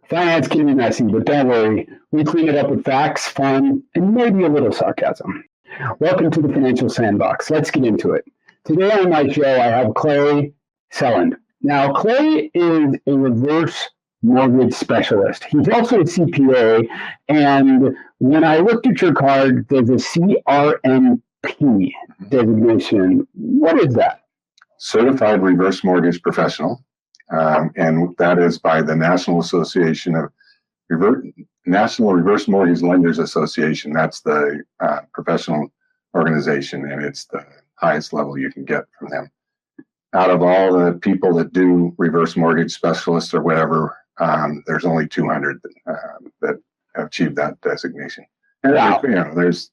Finance can be messy, but don't worry. We clean it up with facts, fun, and maybe a little sarcasm. Welcome to the Financial Sandbox. Let's get into it. Today on my show, I have Clay Selland. Now, Clay is a reverse mortgage specialist. He's also a CPA, and when I looked at your card, there's a CRMP designation. What is that? Certified Reverse Mortgage Professional. And that is by the National Association of National Reverse Mortgage Lenders Association. That's the professional organization, and it's the highest level you can get from them. Out of all the people that do reverse mortgage specialists or whatever, there's only 200 that have achieved that designation. And wow. There's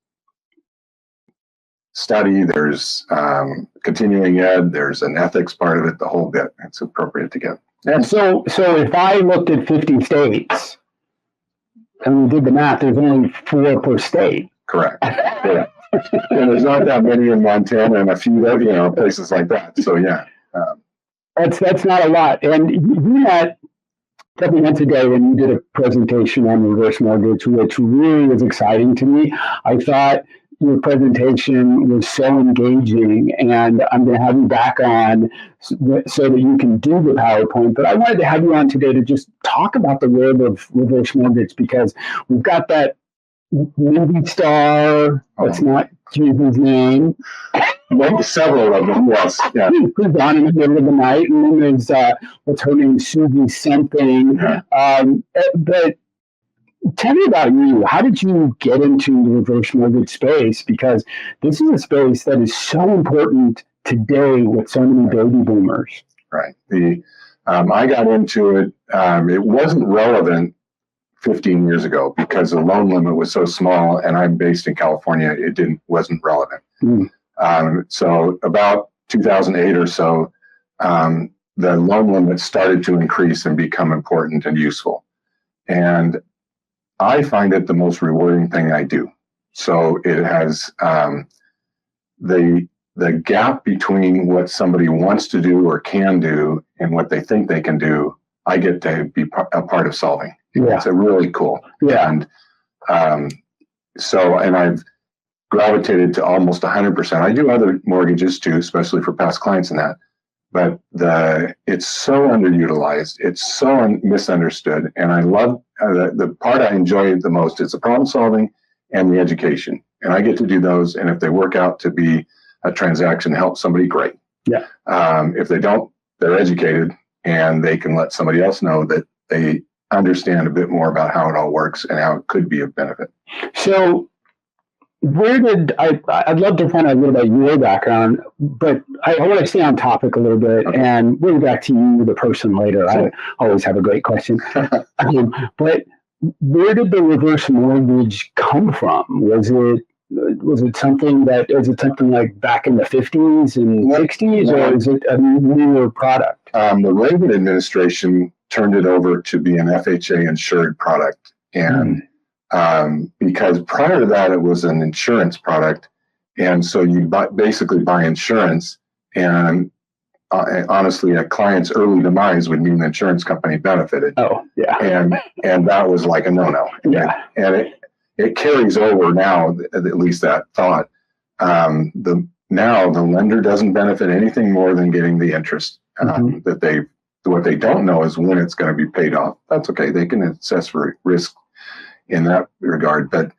study, there's continuing ed, there's an ethics part of it, the whole bit. It's appropriate to get. And so if I looked at 50 states and we did the math, there's only 4 per state. Correct. Yeah. And there's not that many in Montana and a few, places like that. So yeah. That's not a lot. And you met a couple months ago when you did a presentation on reverse mortgage, which really was exciting to me. I thought your presentation was so engaging, and I'm going to have you back on so that you can do the PowerPoint. But I wanted to have you on today to just talk about the world of reverse mortgage, because we've got that movie star, that's not Jesus' name. Several of them, yes. Yeah. Who's on in the middle of the night, and then there's, what's her name, Susie something. But tell me about you. How did you get into the reverse mortgage space? Because this is a space that is so important today with so many baby boomers. Right. I got into it. It wasn't relevant 15 years ago because the loan limit was so small, and I'm based in California. It wasn't relevant. So about 2008 or so, the loan limit started to increase and become important and useful. And I find it the most rewarding thing I do. So it has the gap between what somebody wants to do or can do and what they think they can do, I get to be a part of solving. Yeah. It's really cool. Yeah. And and I've gravitated to almost 100%. I do other mortgages too, especially for past clients and that. But it's so underutilized. It's so misunderstood. And I love the part I enjoy the most is the problem solving and the education. And I get to do those. And if they work out to be a transaction, help somebody, great. Yeah. If they don't, they're educated and they can let somebody else know that they understand a bit more about how it all works and how it could be of benefit. So I'd love to find out a little about your background, but I want to stay on topic a little bit, okay, and we'll get back to you, the person, later. Sure. I always have a great question. But where did the reverse mortgage come from? Was it something like back in the 50s and 60s, or is it a newer product? The Reagan administration turned it over to be an FHA-insured product, and because prior to that, it was an insurance product. And so you basically buy insurance, and honestly, a client's early demise would mean the insurance company benefited. Oh, yeah. And that was like a no-no. Yeah. And it carries over now, at least that thought. Now the lender doesn't benefit anything more than getting the interest what they don't know is when it's going to be paid off. That's okay. They can assess for risk in that regard. But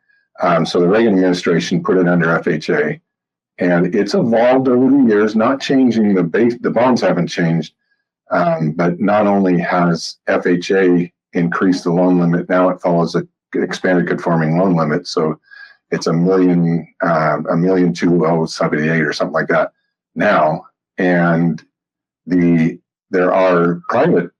so the Reagan administration put it under FHA, and it's evolved over the years, not changing the bonds haven't changed. But not only has FHA increased the loan limit, now it follows an expanded conforming loan limit. So it's $1,200,78 or something like that now. And there are private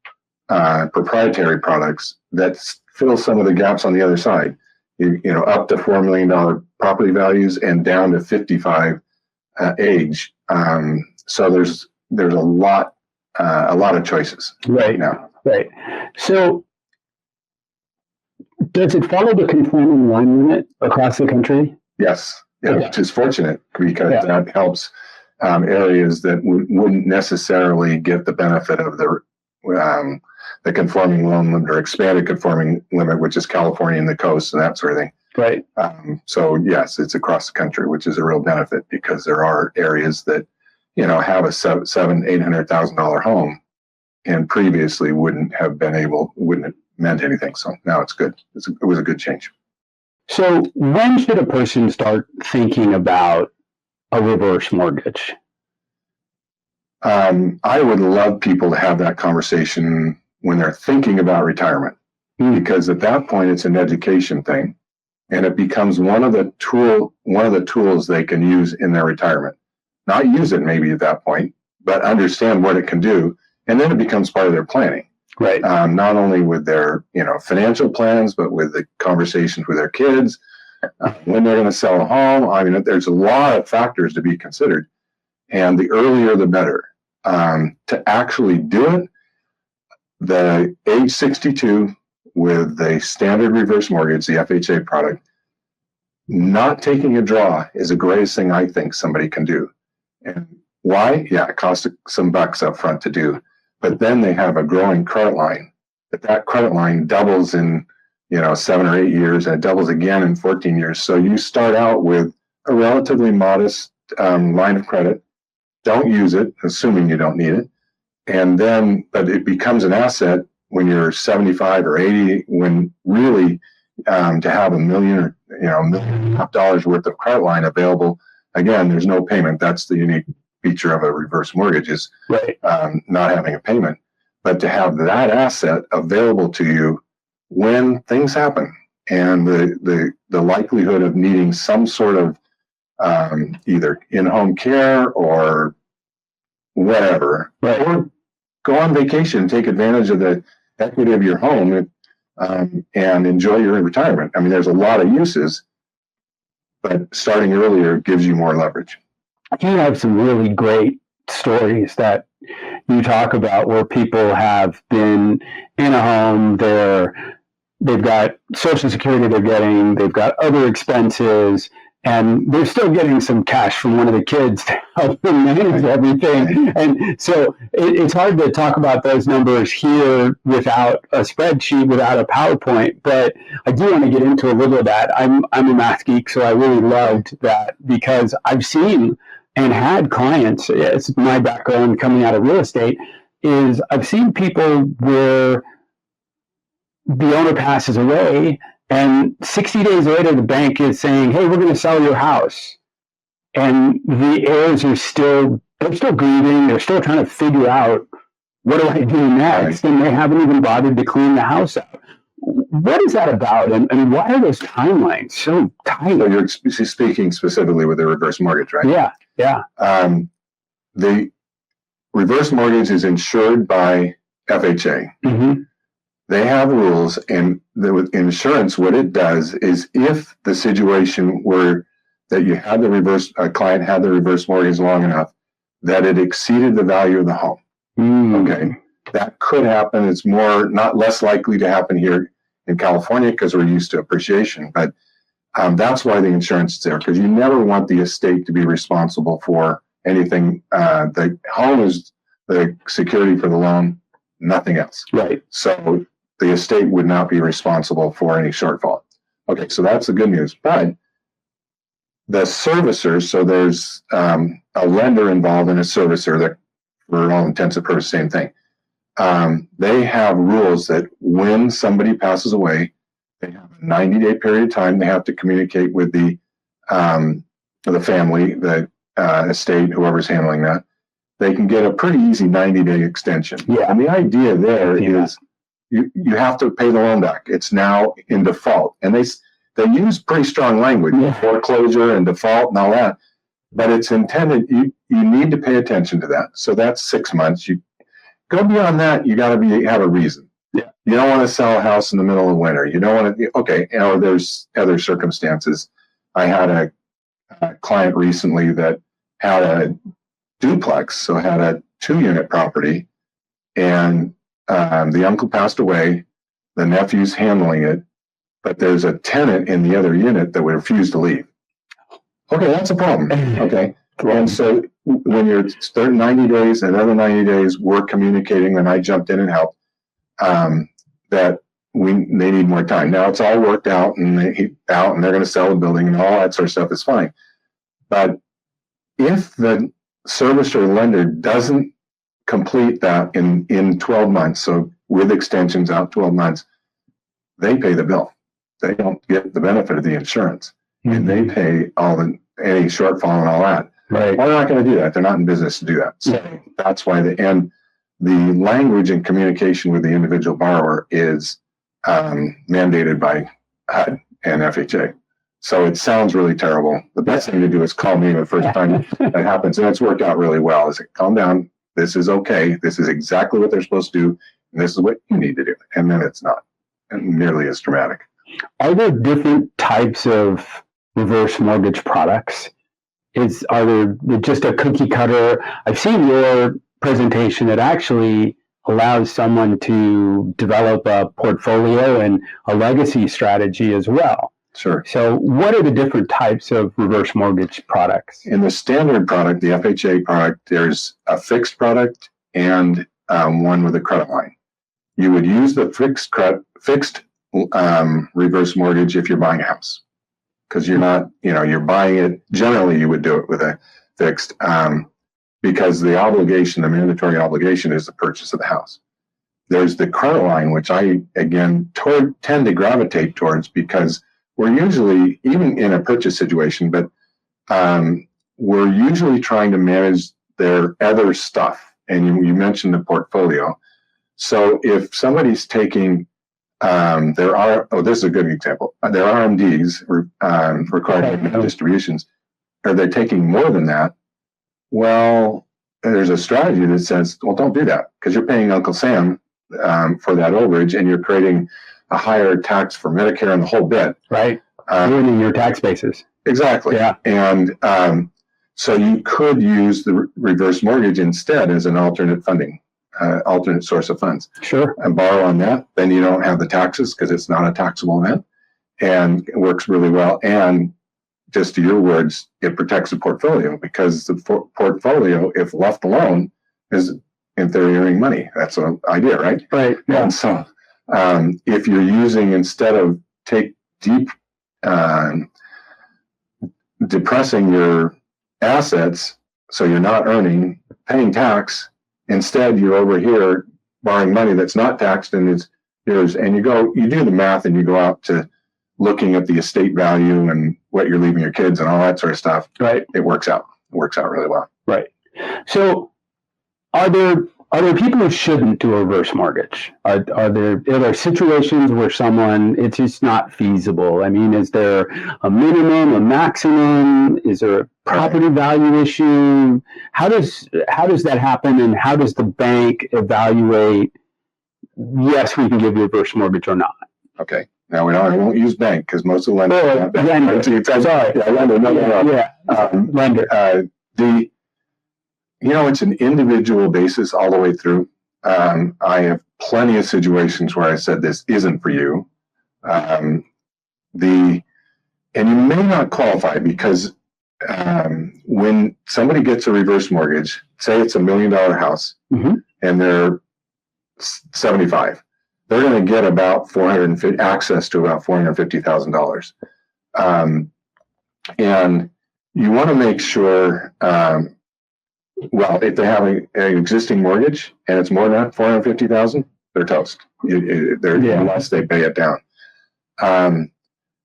proprietary products that fill some of the gaps on the other side. Up to $4 million property values and down to 55 age. So there's a lot of choices right now. Right. So does it follow the conforming loan limit across the country? Yes. Yeah, okay. Which is fortunate because that helps areas that wouldn't necessarily get the benefit of the the conforming loan limit or expanded conforming limit, which is California and the coast and that sort of thing. Right. So yes, it's across the country, which is a real benefit because there are areas that, have a $700,000-$800,000 home and previously wouldn't have meant anything. So now it's good. It was a good change. So when should a person start thinking about a reverse mortgage? I would love people to have that conversation when they're thinking about retirement, because at that point it's an education thing, and it becomes one of the tools they can use in their retirement. Not use it maybe at that point, but understand what it can do, and then it becomes part of their planning. Right. Not only with their financial plans, but with the conversations with their kids, when they're going to sell a home. I mean, there's a lot of factors to be considered, and the earlier the better. To actually do it, the age 62 with the standard reverse mortgage, the FHA product, not taking a draw is the greatest thing I think somebody can do. And why? Yeah, it costs some bucks up front to do. But then they have a growing credit line. That credit line doubles in 7 or 8 years, and it doubles again in 14 years. So you start out with a relatively modest line of credit. Don't use it, assuming you don't need it. But it becomes an asset when you're 75 or 80, when really to have $1 million or $1.5 million worth of credit line available. Again, there's no payment. That's the unique feature of a reverse mortgage is right. Not having a payment. But to have that asset available to you when things happen, and the likelihood of needing some sort of either in-home care or whatever, right. or go on vacation, take advantage of the equity of your home, and enjoy your retirement. I mean, there's a lot of uses, but starting earlier gives you more leverage. You have some really great stories that you talk about where people have been in a home, they've got Social Security they've got other expenses, and they're still getting some cash from one of the kids to help them manage everything. And so it's hard to talk about those numbers here without a spreadsheet, without a PowerPoint. But I do want to get into a little of that. I'm a math geek, so I really loved that because I've seen and had clients, it's my background coming out of real estate, is I've seen people where the owner passes away, and 60 days later, the bank is saying, hey, we're going to sell your house. And the heirs are still grieving. They're still trying to figure out, what do I do next? Right. And they haven't even bothered to clean the house out. What is that about? And why are those timelines so tight? So you're speaking specifically with the reverse mortgage, right? Yeah, yeah. The reverse mortgage is insured by FHA. Mm-hmm. They have rules, and with insurance, what it does is if the situation where that you had a client had the reverse mortgage long enough that it exceeded the value of the home. Okay, that could happen. It's not less likely to happen here in California because we're used to appreciation, but that's why the insurance is there, because you never want the estate to be responsible for anything. The home is the security for the loan, nothing else. Right. So the estate would not be responsible for any shortfall. Okay, so that's the good news. But the servicer, so there's a lender involved in a servicer that, for all intents and purposes, same thing. They have rules that when somebody passes away, they have a 90-day period of time. They have to communicate with the family, the estate, whoever's handling that. They can get a pretty easy 90-day extension. Yeah. And the idea there is you have to pay the loan back. It's now in default. And they use pretty strong language, foreclosure and default and all that. But it's intended, you need to pay attention to that. So that's 6 months. You go beyond that, you got to have a reason. Yeah. You don't want to sell a house in the middle of winter. You don't want to, there's other circumstances. I had a client recently that had a duplex, so had a 2-unit property, and the uncle passed away, the nephew's handling it, but there's a tenant in the other unit that would refuse to leave. Okay, that's a problem. Okay. And so when you're 90 days, another 90 days, we're communicating, and I jumped in and helped. that they need more time. Now it's all worked out and they're going to sell the building and all that sort of stuff is fine. But if the servicer or lender doesn't complete that in 12 months, so with extensions out 12 months, they pay the bill. They don't get the benefit of the insurance. And they pay any shortfall and all that. Right. Well, they're not going to do that. They're not in business to do that. So that's why the language and communication with the individual borrower is mandated by HUD and FHA. So it sounds really terrible. The best thing to do is call me the first time that happens. And it's worked out really well. Is calm down. This is okay. This is exactly what they're supposed to do. And this is what you need to do. And then it's not nearly as dramatic. Are there different types of reverse mortgage products? Are there just a cookie cutter? I've seen your presentation that actually allows someone to develop a portfolio and a legacy strategy as well. Sure. So what are the different types of reverse mortgage products? In the standard product, the FHA product, there's a fixed product and one with a credit line. You would use the fixed reverse mortgage if you're buying a house, because you're not, you're buying it. Generally, you would do it with a fixed, because the mandatory obligation is the purchase of the house. There's the credit line, which I, again, tend to gravitate towards, because we're usually, even in a purchase situation, but we're usually trying to manage their other stuff. And you mentioned the portfolio. So if somebody's taking this is a good example. Their RMDs, required distributions, are they taking more than that? Well, there's a strategy that says, well, don't do that, because you're paying Uncle Sam for that overage, and you're creating a higher tax for Medicare and the whole bit. Right. Ruining your tax basis. Exactly. Yeah. And so you could use the reverse mortgage instead as an alternate funding. Alternate source of funds. Sure. And borrow on that, then you don't have the taxes because it's not a taxable event, and it works really well. And just to your words, it protects the portfolio, because the portfolio, if left alone, is in theory earning money. That's the idea, right? Right. Yeah. And so if you're using, instead of depressing your assets, so you're not paying tax, instead, you're over here borrowing money that's not taxed and it's yours. And you do the math, and you go out to looking at the estate value and what you're leaving your kids and all that sort of stuff. Right. It works out. It works out really well. Right. So are there people who shouldn't do a reverse mortgage? Are there situations where it's just not feasible? I mean, is there a minimum, a maximum? Is there a property value issue? How does that happen, and how does the bank evaluate, yes, we can give you a reverse mortgage or not? Okay. Now I won't use bank, because most of the lenders. Lender. Sorry. Yeah, lender. No. Lender. It's an individual basis all the way through. I have plenty of situations where I said, this isn't for you. And you may not qualify, because when somebody gets a reverse mortgage, say it's $1 million house, and they're 75, they're going to get access to about $450,000. And you want to make sure, if they have an existing mortgage and it's more than $450,000, they're toast. Unless they pay it down.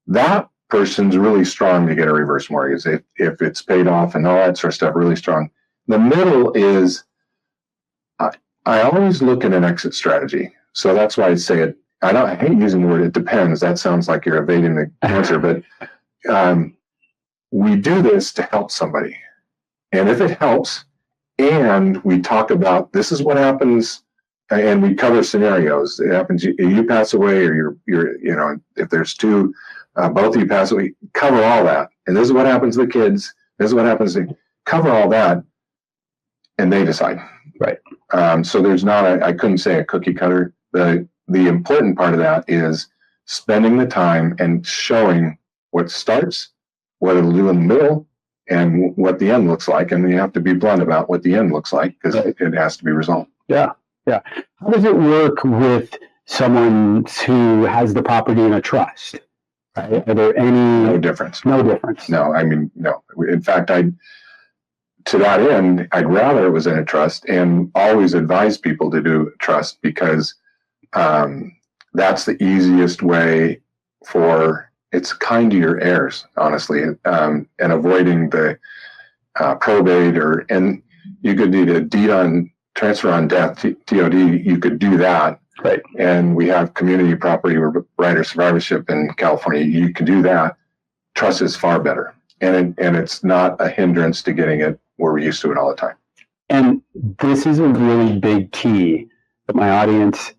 That person's really strong to get a reverse mortgage if it's paid off and all that sort of stuff. Really strong. The middle is, I always look at an exit strategy. So that's why I say it. I hate using the word "it depends." That sounds like you're evading the answer, but we do this to help somebody, and if it helps. And we talk about, this is what happens, and we cover scenarios. It happens, you pass away, or you're if there's two, both of you pass away, cover all that. And this is what happens to the kids. This is what happens to cover all that, and they decide. Right. So there's not I couldn't say a cookie cutter. The important part of that is spending the time and showing what starts, what it'll do in the middle, and what the end looks like. And you have to be blunt about what the end looks like, because it has to be resolved. Yeah. Yeah. How does it work with someone who has the property in a trust? Right? Are there any? No difference. No difference. No, I mean, no. In fact, to that end, I'd rather it was in a trust, and always advise people to do a trust, because that's the easiest way it's kind to your heirs, honestly, and avoiding the probate, and you could need a deed on transfer on death, TOD. You could do that. Right. And we have community property right or survivorship in California. You can do that. Trust is far better. And it's not a hindrance to getting it where we're used to it all the time. And this is a really big key that my audience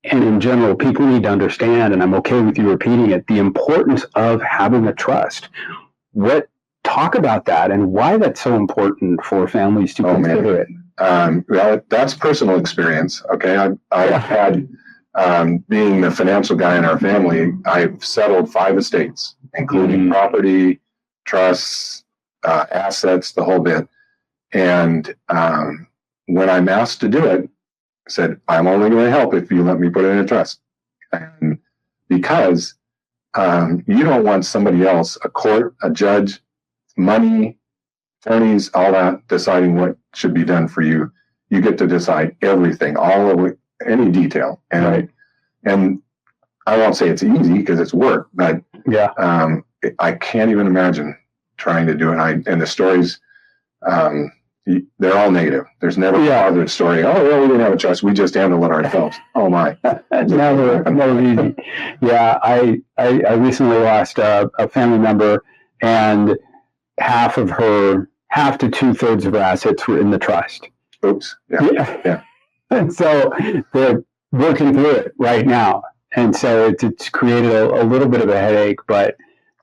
and in general people need to understand, and I'm okay with you repeating it, the importance of having a trust. Talk about that and why that's so important for families to consider it. Well, that's personal experience. Okay. I've had, being the financial guy in our family, I've settled 5 estates, including property, trusts, assets, the whole bit. And when I'm asked to do it, I said, I'm only going to help if you let me put it in a trust. And because you don't want somebody else, a court, a judge, money, attorneys, all that, deciding what should be done for you. You get to decide everything, all of it, any detail. And and I won't say it's easy because it's work, but I can't even imagine trying to do it. And the stories, they're all negative. There's never a positive story. Oh, well, we didn't have a trust. We just handled it ourselves. Oh my. never easy. Yeah. I recently lost a family member, and half to 2/3 of her assets were in the trust. Oops. Yeah. And so they're working through it right now. And so it's created a little bit of a headache, but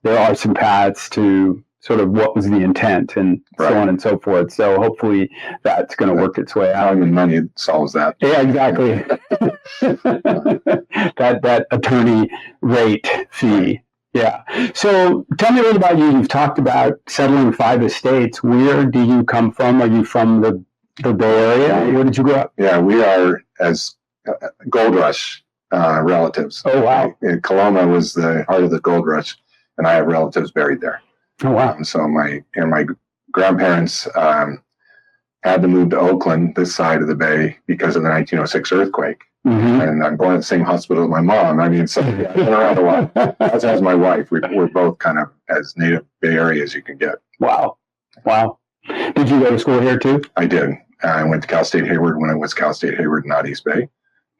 there are some paths to sort of what was the intent and so on and so forth. So hopefully that's going to work its way out. Time and money solves that. Yeah, exactly. that attorney rate fee. Yeah. So tell me a little about you. You've talked about settling 5 estates. Where do you come from? Are you from the Bay Area? Where did you grow up? Yeah, we are as gold rush relatives. Oh, wow. Coloma was the heart of the gold rush, and I have relatives buried there. Oh, wow. So my grandparents had to move to Oakland, this side of the Bay, because of the 1906 earthquake. Mm-hmm. And I'm going to the same hospital as my mom. I mean, so I've been around a lot. As has my wife. We're both kind of as native Bay Area as you can get. Wow. Did you go to school here too? I did. I went to Cal State Hayward when it was Cal State Hayward, not East Bay.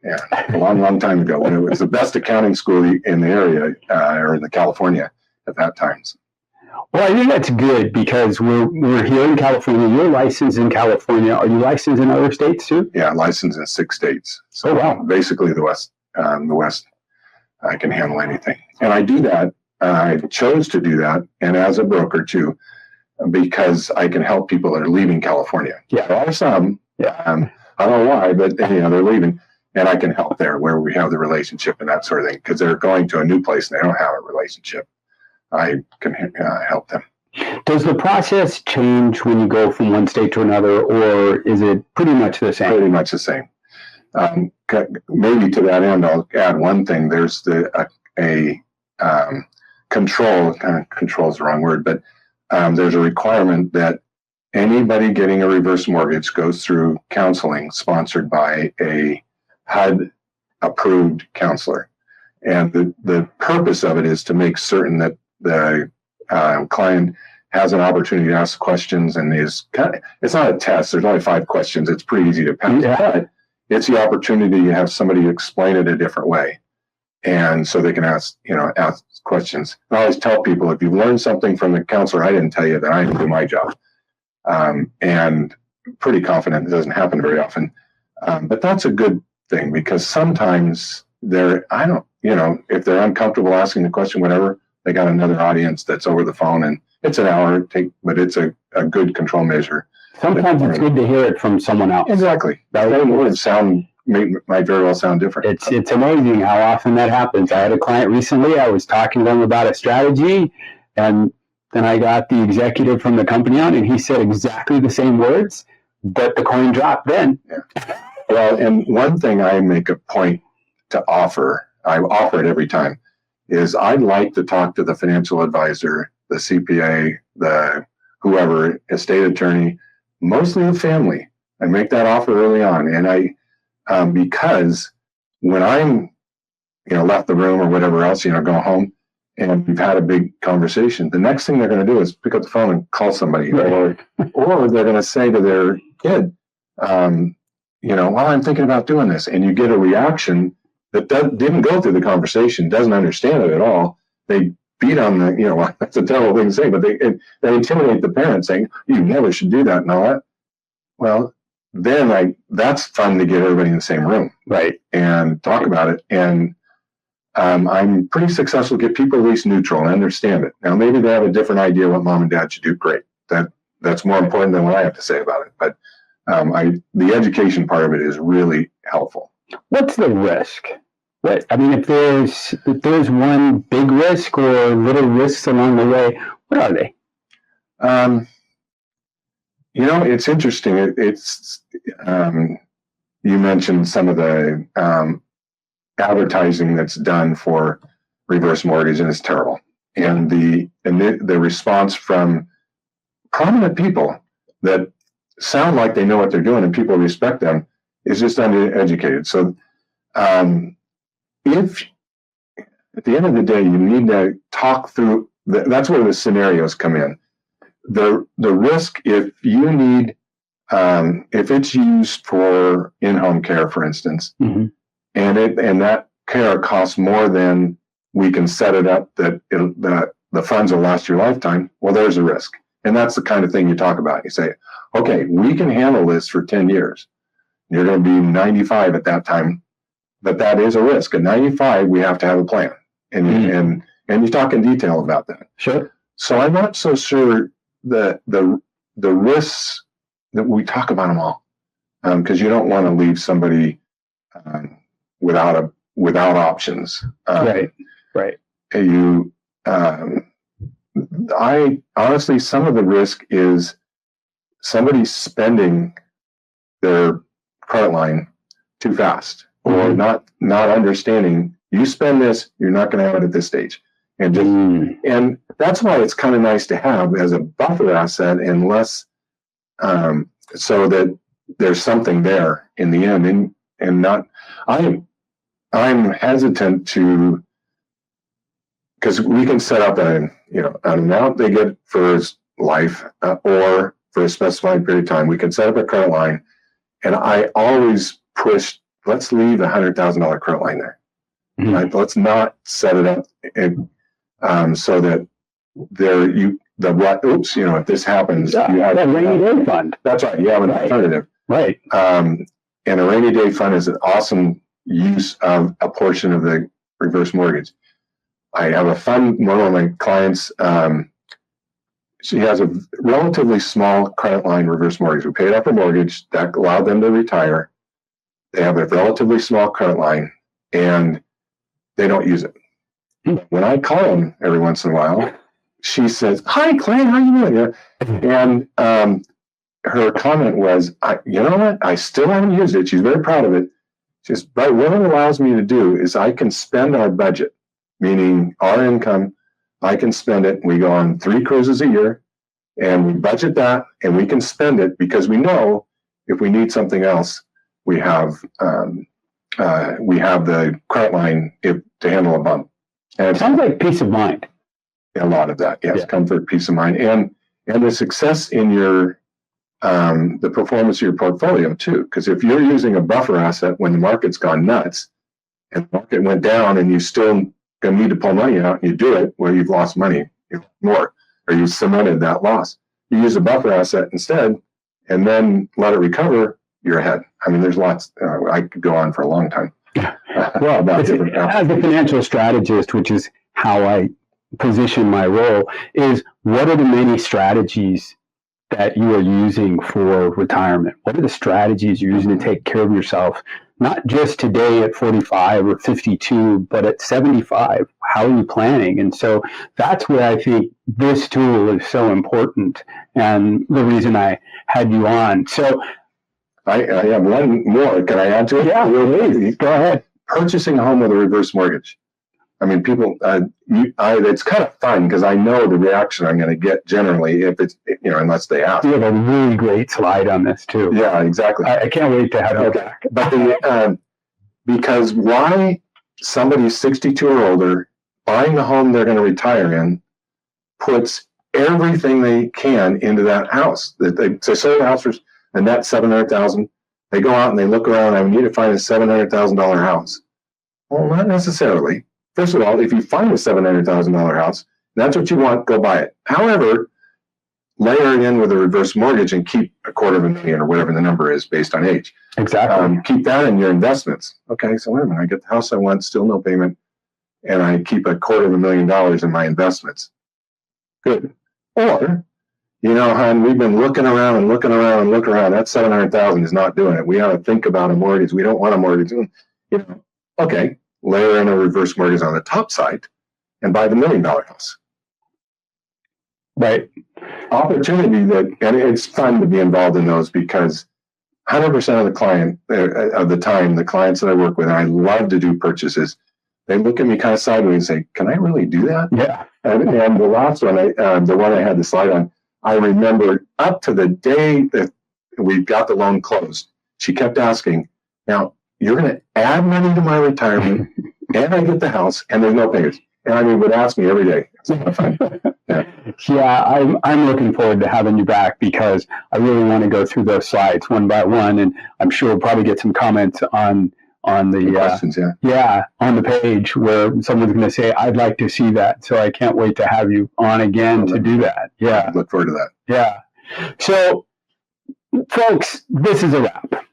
Yeah, a long time ago, when it was the best accounting school in the area, or in the California at that time. Well, I think that's good, because we're here in California. You're licensed in California. Are you licensed in other states too? Yeah, licensed in 6 states. So basically the West, I can handle anything. And I do that. I chose to do that, and as a broker too, because I can help people that are leaving California. Yeah, there are some. Yeah, I don't know why, but they're leaving, and I can help there where we have the relationship and that sort of thing, because they're going to a new place and they don't have a relationship. I can help them. Does the process change when you go from one state to another, or is it pretty much the same? Pretty much the same. Maybe to that end, I'll add one thing. There's control. Control is the wrong word, but there's a requirement that anybody getting a reverse mortgage goes through counseling sponsored by a HUD-approved counselor. And the purpose of it is to make certain that the client has an opportunity to ask questions, and it's not a test. There's only 5 questions. It's pretty easy to pass. Yeah. But it's the opportunity to have somebody explain it a different way, and so they can ask questions. And I always tell people, if you learn something from the counselor I didn't tell you, then I didn't do my job. And pretty confident it doesn't happen very often, but that's a good thing, because sometimes if they're uncomfortable asking the question, whatever, they got another audience that's over the phone, and it's an hour, but it's a good control measure. Sometimes it's good to hear it from someone else. Exactly. That might very well sound different. It's amazing how often that happens. I had a client recently. I was talking to them about a strategy, and then I got the executive from the company on, and he said exactly the same words, but the coin dropped then. Yeah. Well, and one thing I make a point to offer, I offer it every time, is I'd like to talk to the financial advisor, the CPA, the whoever, estate attorney, mostly the family. I make that offer early on. And because when I'm, left the room or whatever else, go home and we've had a big conversation, the next thing they're going to do is pick up the phone and call somebody, or they're going to say to their kid, well, I'm thinking about doing this. And you get a reaction that didn't go through the conversation, doesn't understand it at all. They beat on the, that's a terrible thing to say, but they intimidate the parent saying, you never should do that and all that. Well, then that's fun to get everybody in the same room. Right. And talk about it. And I'm pretty successful to get people at least neutral and understand it. Now, maybe they have a different idea what mom and dad should do. Great. That's more important than what I have to say about it. But the education part of it is really helpful. What's the risk? If there's one big risk or little risks along the way, what are they? It's interesting. You mentioned some of the advertising that's done for reverse mortgage, and it's terrible. And the response from prominent people that sound like they know what they're doing and people respect them is just undereducated. So if at the end of the day, you need to talk through, that's where the scenarios come in. The risk, if you need, if it's used for in-home care, for instance, mm-hmm. and that care costs more than we can set it up that the funds will last your lifetime, well, there's a risk. And that's the kind of thing you talk about. You say, okay, we can handle this for 10 years. You're going to be 95 at that time, but that is a risk. At 95, we have to have a plan. And you talk in detail about that. Sure. So I'm not so sure that the risks that we talk about them all, because you don't want to leave somebody without options. Right. I honestly, some of the risk is somebody spending their credit line too fast, or not understanding. You spend this, you're not going to have it at this stage, and that's why it's kind of nice to have as a buffer asset, and less, so that there's something there in the end, and not. I'm hesitant to, because we can set up an amount they get for life or for a specified period of time. We can set up a credit line, and I always push, let's leave $100,000 credit line there. Mm-hmm. Right? Let's not set it up so that if this happens, you have that rainy day fund. That's right. You have an alternative. Right. And a rainy day fund is an awesome use of a portion of the reverse mortgage. I have a fund, one of my clients, she has a relatively small credit line reverse mortgage. We paid off her mortgage. That allowed them to retire. They have a relatively small credit line, and they don't use it. When I call them every once in a while, she says, "Hi, Clay, how you doing?" And her comment was, "You know what? I still haven't used it." She's very proud of it. She says, "But what it allows me to do is I can spend our budget, meaning our income. I can spend it. We go on 3 cruises a year, and we budget that, and we can spend it because we know if we need something else, we have the credit line to handle a bump." And it sounds like peace of mind. A lot of that, yes, comfort, peace of mind, and the success in your the performance of your portfolio too. Because if you're using a buffer asset when the market's gone nuts and the market went down, and you still going to need to pull money out, and you do it, well, you've lost money more, or you cemented that loss. You use a buffer asset instead, and then let it recover. You're ahead. I mean, there's lots. I could go on for a long time. Well, as a financial strategist, which is how I position my role, is what are the many strategies that you are using for retirement? What are the strategies you're using to take care of yourself, not just today at 45 or 52, but at 75? How are you planning? And so that's where I think this tool is so important, and the reason I had you on. So I have one more. Can I add to it? Yeah, please. Go ahead. Purchasing a home with a reverse mortgage. I mean, people, it's kind of fun because I know the reaction I'm going to get generally if it's, unless they ask. You have a really great slide on this too. Yeah, exactly. I can't wait to have you back. But because why somebody 62 or older buying the home they're going to retire in puts everything they can into that house. They sell the house for a net $700,000. They go out and they look around. I need to find a $700,000 house. Well, not necessarily. First of all, if you find a $700,000 house, that's what you want, go buy it. However, layer it in with a reverse mortgage and keep $250,000 or whatever the number is based on age. Exactly. Keep that in your investments. Okay, so wait a minute, I get the house I want, still no payment, and I keep $250,000 in my investments. Good. Or, hon, we've been looking around and looking around and looking around. That $700,000 is not doing it. We ought to think about a mortgage. We don't want a mortgage. Okay. Layer in a reverse mortgage on the top side and buy the $1 million house. Right. Opportunity and it's fun to be involved in those because 100% of the time, the clients that I work with, and I love to do purchases, they look at me kind of sideways and say, can I really do that? Yeah. And the last one, the one I had the slide on, I remember up to the day that we got the loan closed, she kept asking, now, you're going to add money to my retirement and I get the house and there's no payments. And would ask me every day. Yeah, I'm looking forward to having you back because I really want to go through those slides one by one. And I'm sure we'll probably get some comments on the questions, on the page where someone's going to say, I'd like to see that. So I can't wait to have you on again to do that. Yeah. Look forward to that. Yeah. So folks, this is a wrap.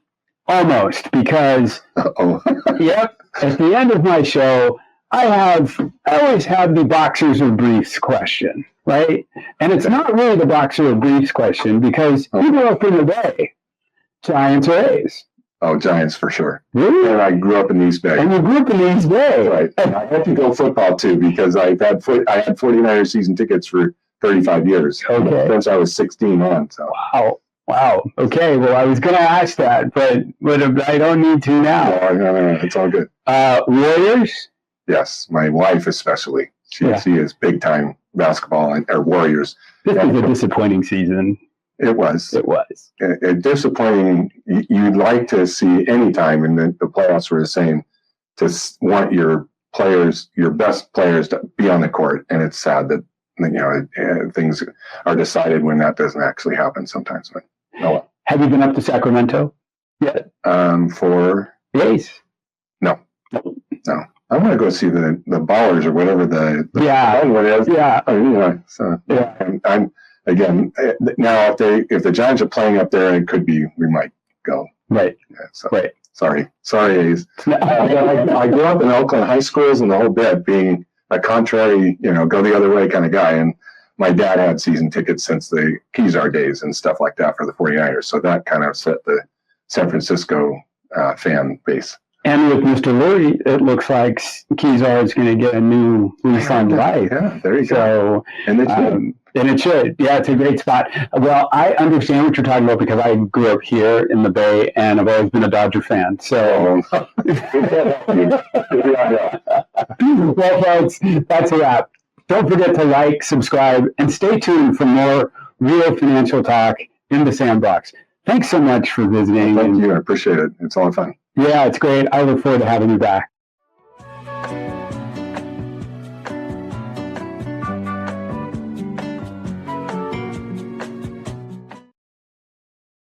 Almost, because yep, at the end of my show, I always have the boxers or briefs question, right? And it's not really the boxer or briefs question because you grew up in the Bay. Giants or A's? Oh, Giants for sure. Really? And I grew up in East Bay. And you grew up in East Bay. Right. And I had to go football too because I had 49er season tickets for 35 years. Okay. Since I was 16 on. So. Wow. Okay. Well, I was going to ask that, but I don't need to now. No, it's all good. Warriors? Yes, my wife especially. She is big time basketball or Warriors. This was a disappointing season. It was. Disappointing. You'd like to see any time, and the playoffs were the same, to want your best players to be on the court, and it's sad that things are decided when that doesn't actually happen sometimes. But well. Have you been up to Sacramento yet? For the A's? No. I want to go see the Ballers or whatever the one is. Yeah. I'm again now if the Giants are playing up there, it could be we might go. Right. Yeah, right. Sorry, A's. I grew up in Oakland high schools and the whole bit being a contrary, go the other way kind of guy. And my dad had season tickets since the Kezar days and stuff like that for the 49ers. So that kind of set the San Francisco fan base. And with Mr. Lurie, it looks like Kezar is going to get a new lease on life. Yeah, there you go. And it should. Yeah, it's a great spot. Well, I understand what you're talking about because I grew up here in the Bay and I've always been a Dodger fan. So, well, folks, that's a wrap. Don't forget to like, subscribe, and stay tuned for more real financial talk in the Sandbox. Thanks so much for visiting. Thank you. I appreciate it. It's all fun. Yeah, it's great. I look forward to having you back.